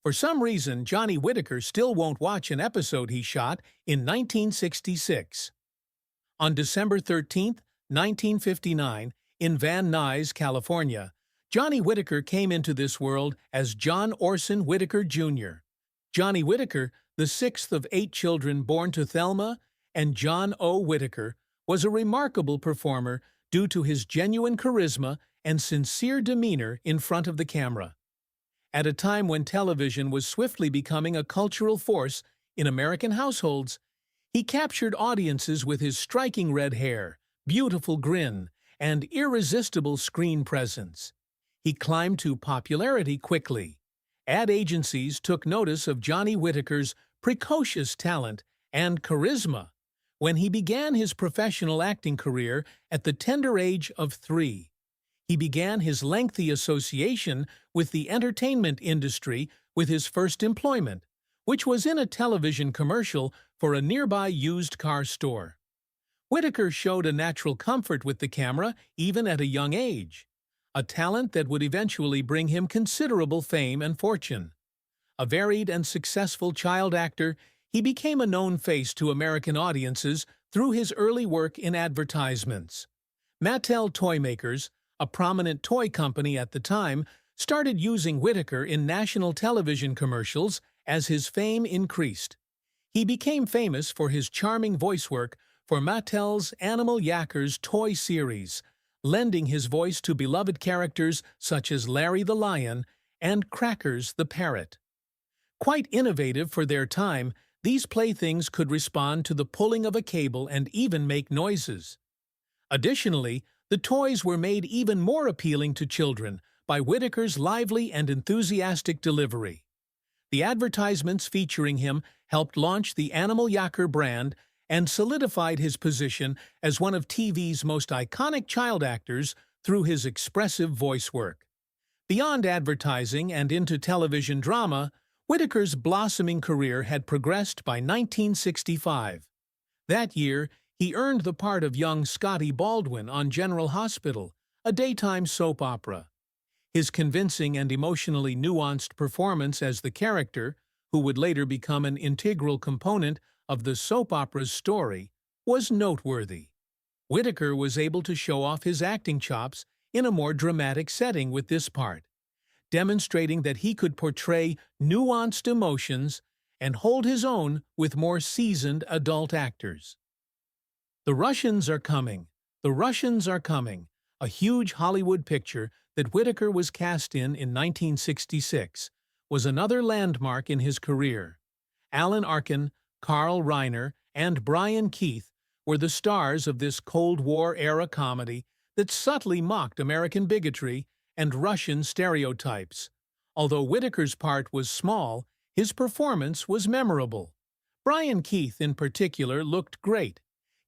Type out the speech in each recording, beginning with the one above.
For some reason, Johnny Whitaker still won't watch an episode he shot in 1966. On December 13, 1959, in Van Nuys, California, Johnny Whitaker came into this world as John Orson Whitaker, Jr. Johnny Whitaker, the sixth of 8 children born to Thelma and John O. Whitaker, was a remarkable performer due to his genuine charisma and sincere demeanor in front of the camera. At a time when television was swiftly becoming a cultural force in American households, he captured audiences with his striking red hair, beautiful grin, and irresistible screen presence. He climbed to popularity quickly. Ad agencies took notice of Johnny Whitaker's precocious talent and charisma when he began his professional acting career at the tender age of 3. He began his lengthy association with the entertainment industry with his first employment, which was in a television commercial for a nearby used car store. Whitaker showed a natural comfort with the camera even at a young age, a talent that would eventually bring him considerable fame and fortune. A varied and successful child actor, he became a known face to American audiences through his early work in advertisements. Mattel Toymakers, a prominent toy company at the time, started using Whitaker in national television commercials as his fame increased. He became famous for his charming voice work for Mattel's Animal Yackers toy series, lending his voice to beloved characters such as Larry the Lion and Crackers the Parrot. Quite innovative for their time, these playthings could respond to the pulling of a cable and even make noises. Additionally, the toys were made even more appealing to children by Whitaker's lively and enthusiastic delivery. The advertisements featuring him helped launch the Animal Yacker brand and solidified his position as one of TV's most iconic child actors through his expressive voice work. Beyond advertising and into television drama, Whitaker's blossoming career had progressed by 1965. That year, he earned the part of young Scotty Baldwin on General Hospital, a daytime soap opera. His convincing and emotionally nuanced performance as the character, who would later become an integral component of the soap opera's story, was noteworthy. Whitaker was able to show off his acting chops in a more dramatic setting with this part, demonstrating that he could portray nuanced emotions and hold his own with more seasoned adult actors. The Russians Are Coming, The Russians Are Coming, a huge Hollywood picture that Whitaker was cast in 1966, was another landmark in his career. Alan Arkin, Carl Reiner, and Brian Keith were the stars of this Cold War-era comedy that subtly mocked American bigotry and Russian stereotypes. Although Whitaker's part was small, his performance was memorable. Brian Keith, in particular, looked great.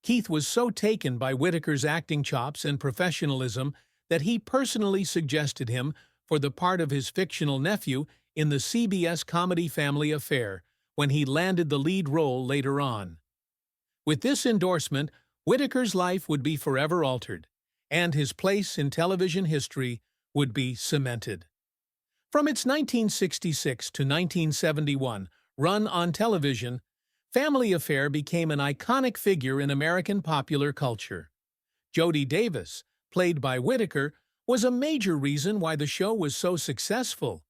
Keith was so taken by Whitaker's acting chops and professionalism that he personally suggested him for the part of his fictional nephew in the CBS comedy Family Affair when he landed the lead role later on. With this endorsement, Whitaker's life would be forever altered, and his place in television history would be cemented. From its 1966 to 1971 run on television, Family Affair became an iconic figure in American popular culture. Jody Davis, played by Whitaker, was a major reason why the show was so successful.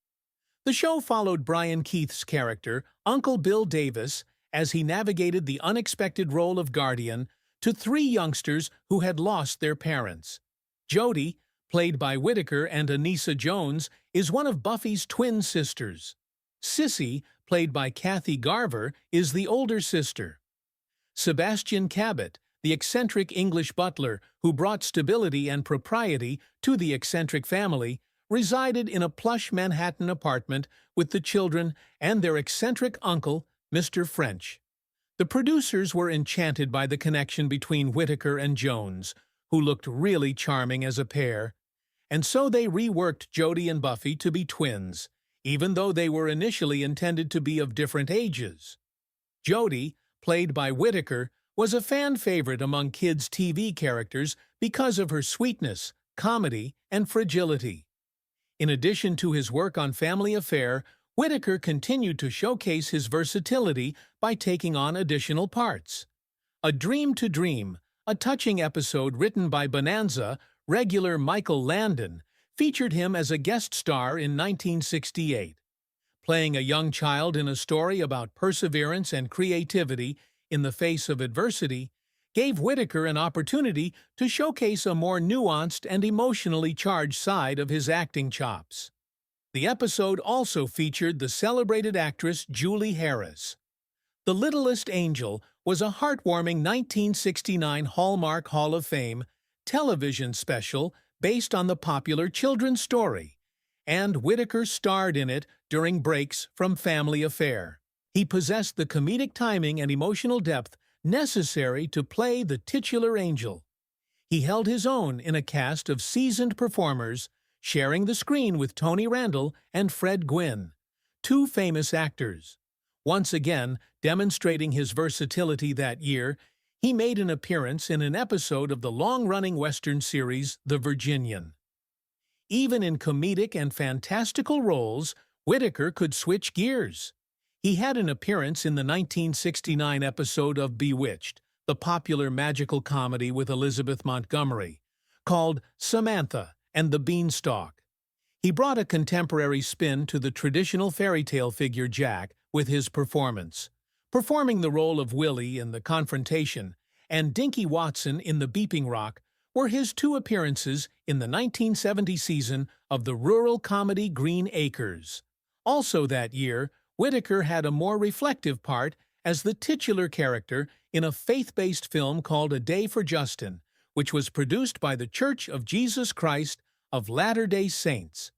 The show followed Brian Keith's character, Uncle Bill Davis, as he navigated the unexpected role of guardian to 3 youngsters who had lost their parents. Jody, played by Whitaker and Anissa Jones, is one of Buffy's twin sisters. Sissy, played by Kathy Garver, is the older sister. Sebastian Cabot, the eccentric English butler who brought stability and propriety to the eccentric family, resided in a plush Manhattan apartment with the children and their eccentric uncle, Mr. French. The producers were enchanted by the connection between Whitaker and Jones, who looked really charming as a pair, and so they reworked Jody and Buffy to be twins, even though they were initially intended to be of different ages. Jody, played by Whitaker, was a fan favorite among kids' TV characters because of her sweetness, comedy, and fragility. In addition to his work on Family Affair, Whitaker continued to showcase his versatility by taking on additional parts. A Dream to Dream, a touching episode written by Bonanza regular Michael Landon, featured him as a guest star in 1968. Playing a young child in a story about perseverance and creativity in the face of adversity gave Whitaker an opportunity to showcase a more nuanced and emotionally charged side of his acting chops. The episode also featured the celebrated actress Julie Harris. The Littlest Angel was a heartwarming 1969 Hallmark Hall of Fame television special based on the popular children's story, and Whitaker starred in it during breaks from Family Affair. He possessed the comedic timing and emotional depth necessary to play the titular angel. He held his own in a cast of seasoned performers, sharing the screen with Tony Randall and Fred Gwynne, two famous actors. Once again, demonstrating his versatility that year, he made an appearance in an episode of the long-running Western series The Virginian. Even in comedic and fantastical roles, Whitaker could switch gears. He had an appearance in the 1969 episode of Bewitched, the popular magical comedy with Elizabeth Montgomery, called Samantha and the Beanstalk. He brought a contemporary spin to the traditional fairy tale figure Jack with his performance, performing the role of Willie in The Confrontation and Dinky Watson in The Beeping Rock were his two appearances in the 1970 season of the rural comedy Green Acres. Also that year, Whitaker had a more reflective part as the titular character in a faith-based film called A Day for Justin, which was produced by The Church of Jesus Christ of Latter-day Saints.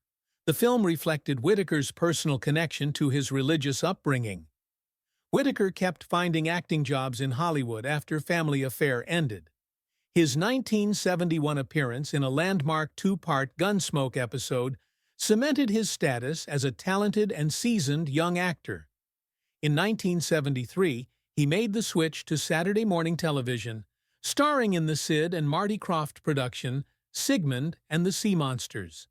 The film reflected Whitaker's personal connection to his religious upbringing. Whitaker kept finding acting jobs in Hollywood after Family Affair ended. His 1971 appearance in a landmark two-part Gunsmoke episode cemented his status as a talented and seasoned young actor. In 1973, he made the switch to Saturday morning television, starring in the Sid and Marty Krofft production Sigmund and the Sea Monsters.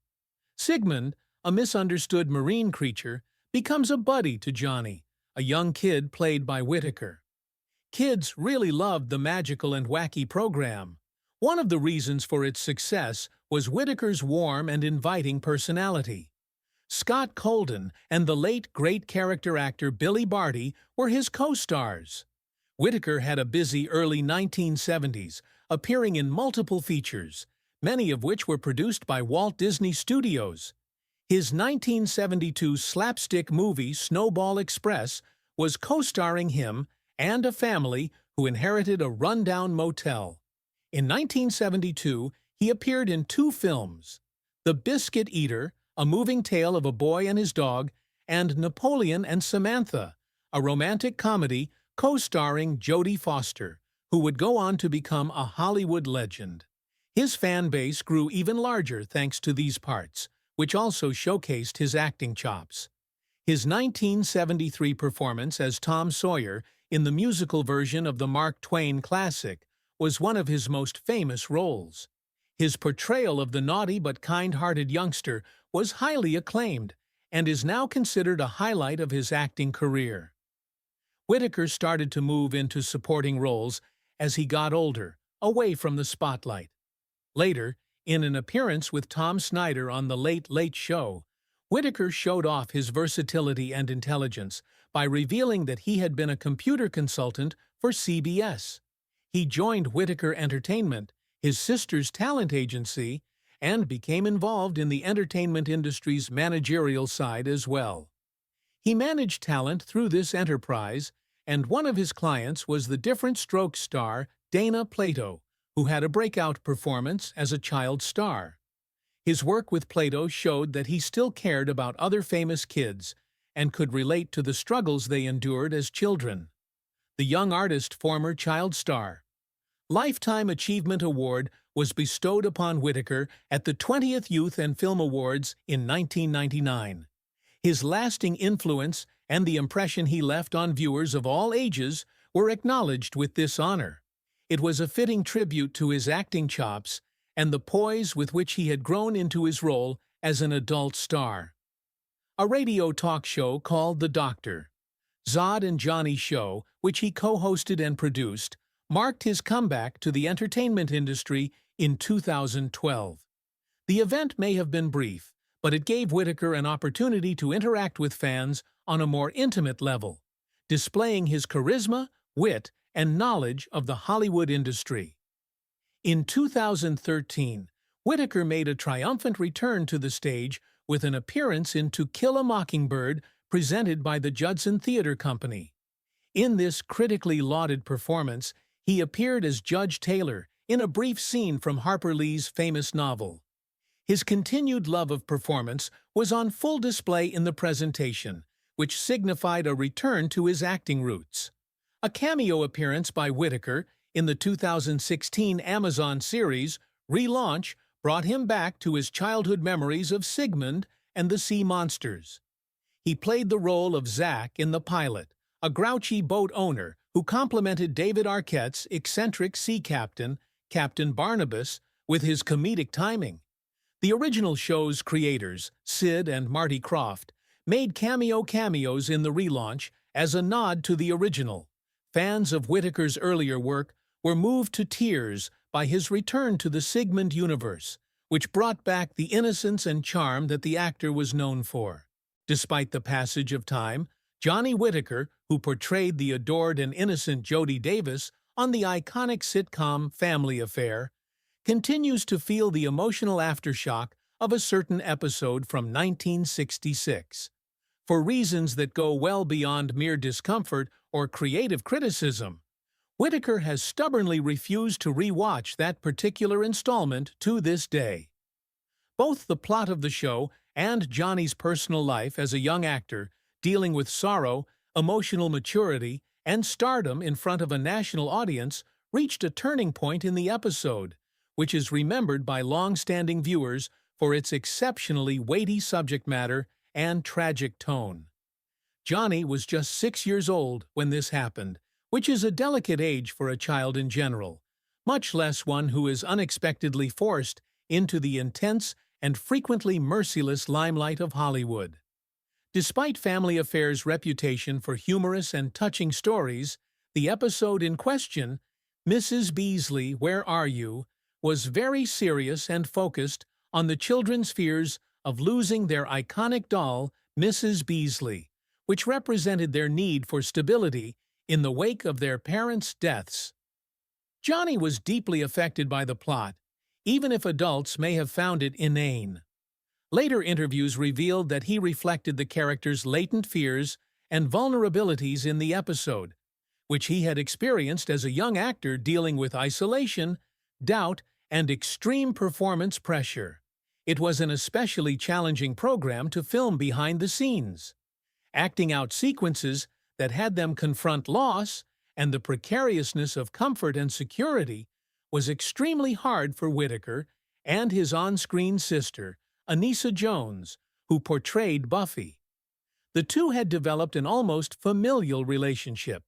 Sigmund, a misunderstood marine creature, becomes a buddy to Johnny, a young kid played by Whitaker. Kids really loved the magical and wacky program. One of the reasons for its success was Whitaker's warm and inviting personality. Scott Colden and the late great character actor Billy Barty were his co-stars. Whitaker had a busy early 1970s, appearing in multiple features, many of which were produced by Walt Disney Studios. His 1972 slapstick movie Snowball Express was co-starring him and a family who inherited a rundown motel. In 1972, he appeared in two films, The Biscuit Eater, a moving tale of a boy and his dog, and Napoleon and Samantha, a romantic comedy co-starring Jodie Foster, who would go on to become a Hollywood legend. His fan base grew even larger thanks to these parts, which also showcased his acting chops. His 1973 performance as Tom Sawyer in the musical version of the Mark Twain classic was one of his most famous roles. His portrayal of the naughty but kind-hearted youngster was highly acclaimed and is now considered a highlight of his acting career. Whitaker started to move into supporting roles as he got older, away from the spotlight. Later, in an appearance with Tom Snyder on The Late Late Show, Whitaker showed off his versatility and intelligence by revealing that he had been a computer consultant for CBS. He joined Whitaker Entertainment, his sister's talent agency, and became involved in the entertainment industry's managerial side as well. He managed talent through this enterprise, and one of his clients was the Different Strokes star Dana Plato, who had a breakout performance as a child star. His work with Plato showed that he still cared about other famous kids and could relate to the struggles they endured as children. The young artist former child star. Lifetime Achievement Award was bestowed upon Whitaker at the 20th Youth and Film Awards in 1999. His lasting influence and the impression he left on viewers of all ages were acknowledged with this honor. It was a fitting tribute to his acting chops and the poise with which he had grown into his role as an adult star. a radio talk show called The Doctor. Zod and Johnny's show, which he co-hosted and produced, marked his comeback to the entertainment industry in 2012. The event may have been brief, but it gave Whitaker an opportunity to interact with fans on a more intimate level, displaying his charisma, wit, and knowledge of the Hollywood industry. In 2013, Whitaker made a triumphant return to the stage with an appearance in To Kill a Mockingbird, presented by the Judson Theatre Company. In this critically lauded performance, he appeared as Judge Taylor in a brief scene from Harper Lee's famous novel. His continued love of performance was on full display in the presentation, which signified a return to his acting roots. A cameo appearance by Whitaker in the 2016 Amazon series Relaunch brought him back to his childhood memories of Sigmund and the Sea Monsters. He played the role of Zach in the pilot, a grouchy boat owner who complimented David Arquette's eccentric sea captain, Captain Barnabas, with his comedic timing. The original show's creators, Sid and Marty Krofft, made cameos in the relaunch as a nod to the original. Fans of Whitaker's earlier work were moved to tears by his return to the Sigmund universe, which brought back the innocence and charm that the actor was known for. Despite the passage of time, Johnny Whitaker, who portrayed the adored and innocent Jody Davis on the iconic sitcom Family Affair, continues to feel the emotional aftershock of a certain episode from 1966. For reasons that go well beyond mere discomfort or creative criticism, Whitaker has stubbornly refused to re-watch that particular installment to this day. Both the plot of the show and Johnny's personal life as a young actor, dealing with sorrow, emotional maturity, and stardom in front of a national audience, reached a turning point in the episode, which is remembered by long-standing viewers for its exceptionally weighty subject matter and tragic tone. Johnny was just 6 years old when this happened, which is a delicate age for a child in general, much less one who is unexpectedly forced into the intense and frequently merciless limelight of Hollywood. Despite Family Affair's reputation for humorous and touching stories, the episode in question, Mrs. Beasley, Where Are You?, was very serious and focused on the children's fears of losing their iconic doll, Mrs. Beasley, which represented their need for stability in the wake of their parents' deaths. Johnny was deeply affected by the plot, even if adults may have found it inane. Later interviews revealed that he reflected the character's latent fears and vulnerabilities in the episode, which he had experienced as a young actor dealing with isolation, doubt, and extreme performance pressure. It was an especially challenging program to film behind the scenes. Acting out sequences that had them confront loss and the precariousness of comfort and security was extremely hard for Whitaker and his on-screen sister, Anissa Jones, who portrayed Buffy. The two had developed an almost familial relationship.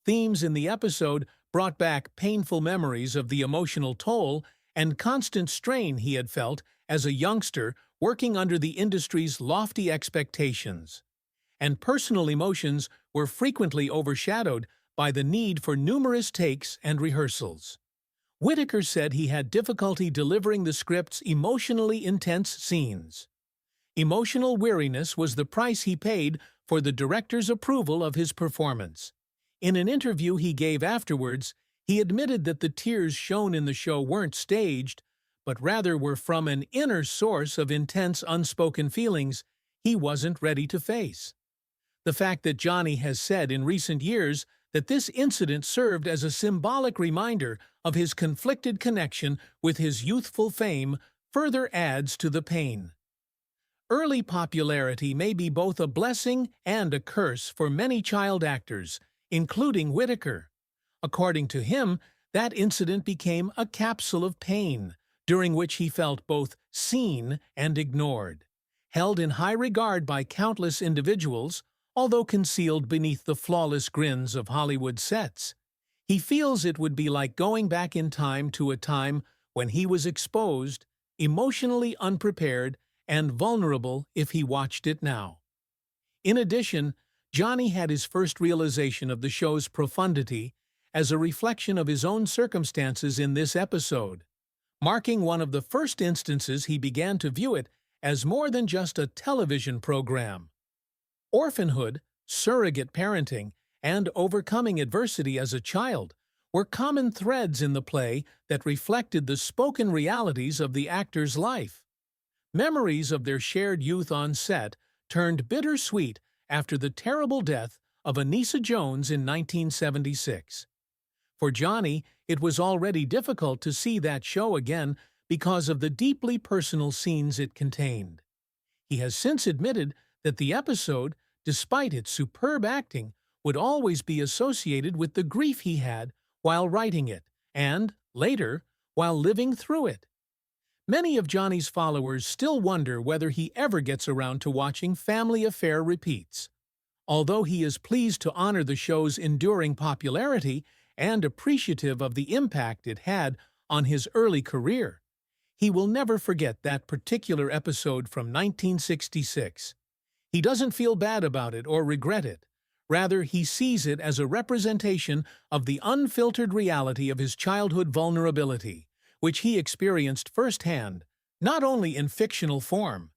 Themes in the episode brought back painful memories of the emotional toll and constant strain he had felt as a youngster working under the industry's lofty expectations. And personal emotions were frequently overshadowed by the need for numerous takes and rehearsals. Whitaker said he had difficulty delivering the script's emotionally intense scenes. Emotional weariness was the price he paid for the director's approval of his performance. In an interview he gave afterwards, he admitted that the tears shown in the show weren't staged, but rather were from an inner source of intense unspoken feelings he wasn't ready to face. The fact that Johnny has said in recent years that this incident served as a symbolic reminder of his conflicted connection with his youthful fame further adds to the pain. Early popularity may be both a blessing and a curse for many child actors, including Whitaker. According to him, that incident became a capsule of pain, during which he felt both seen and ignored. Held in high regard by countless individuals, although concealed beneath the flawless grins of Hollywood sets, he feels it would be like going back in time to a time when he was exposed, emotionally unprepared, and vulnerable if he watched it now. In addition, Johnny had his first realization of the show's profundity as a reflection of his own circumstances in this episode, marking one of the first instances he began to view it as more than just a television program. Orphanhood, surrogate parenting, and overcoming adversity as a child were common threads in the play that reflected the spoken realities of the actor's life. Memories of their shared youth on set turned bittersweet after the terrible death of Anissa Jones in 1976. For Johnny, it was already difficult to see that show again because of the deeply personal scenes it contained. He has since admitted that the episode, despite its superb acting, would always be associated with the grief he had while writing it and, later, while living through it. Many of Johnny's followers still wonder whether he ever gets around to watching Family Affair repeats. Although he is pleased to honor the show's enduring popularity and appreciative of the impact it had on his early career, he will never forget that particular episode from 1966. He doesn't feel bad about it or regret it. Rather, he sees it as a representation of the unfiltered reality of his childhood vulnerability, which he experienced firsthand, not only in fictional form.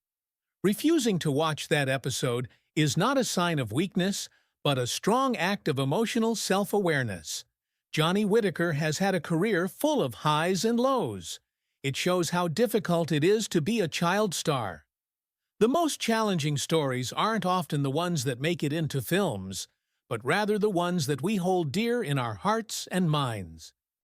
Refusing to watch that episode is not a sign of weakness, but a strong act of emotional self-awareness. Johnny Whitaker has had a career full of highs and lows. It shows how difficult it is to be a child star. The most challenging stories aren't often the ones that make it into films, but rather the ones that we hold dear in our hearts and minds.